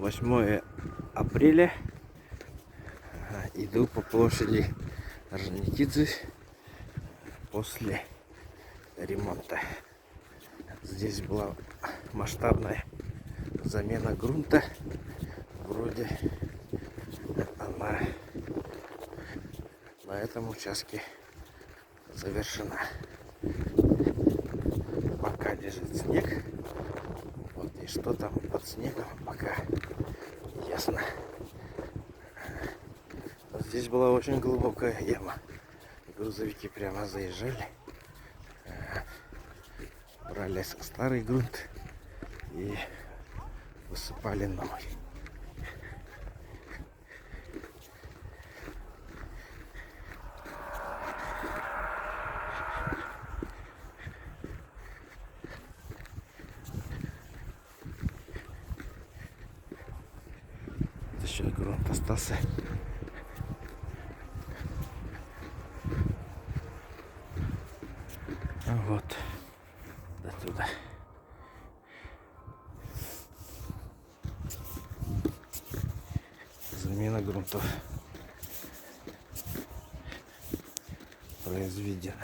8 апреля. Иду по площади Орджоникидзе после ремонта. Здесь была масштабная замена грунта. Вроде она на этом участке завершена. Пока лежит снег. Вот, и что там под снегом, пока не ясно. Здесь была очень глубокая яма. Грузовики прямо заезжали. Брали старый грунт и высыпали новый. Еще грунт остался. Вот до туда. Замена грунтов произведена.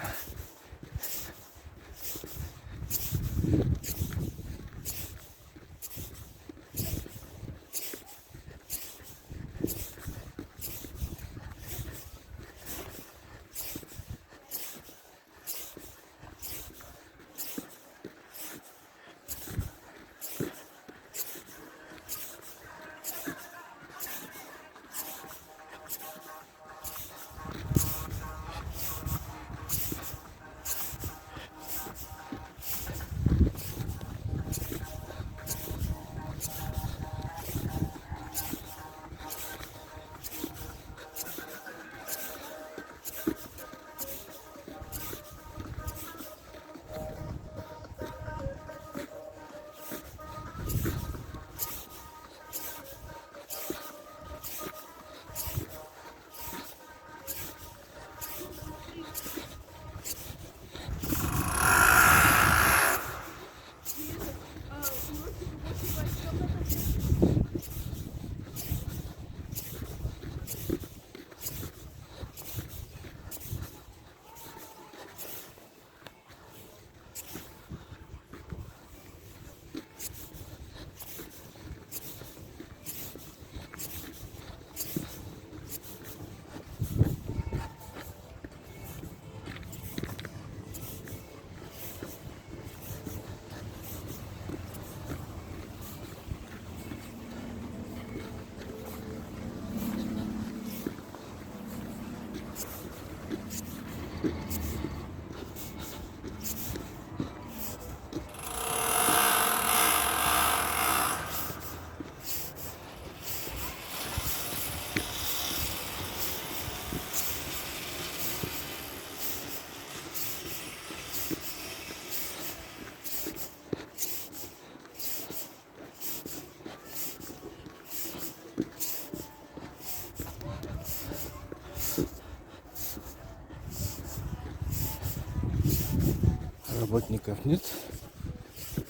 Работников нет.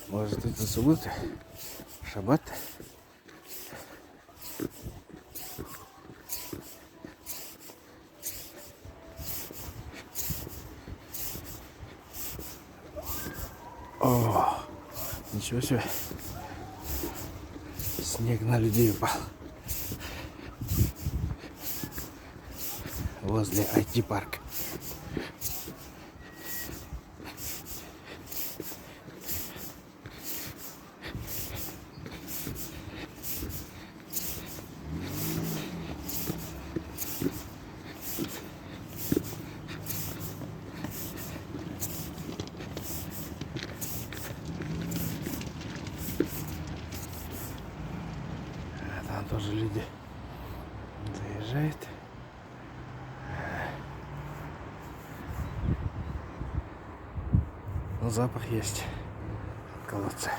Может, это суббота, шаббат. О, ничего себе. Снег на людей упал. Возле IT-парка. Там тоже люди заезжают. Но запах есть от колодца.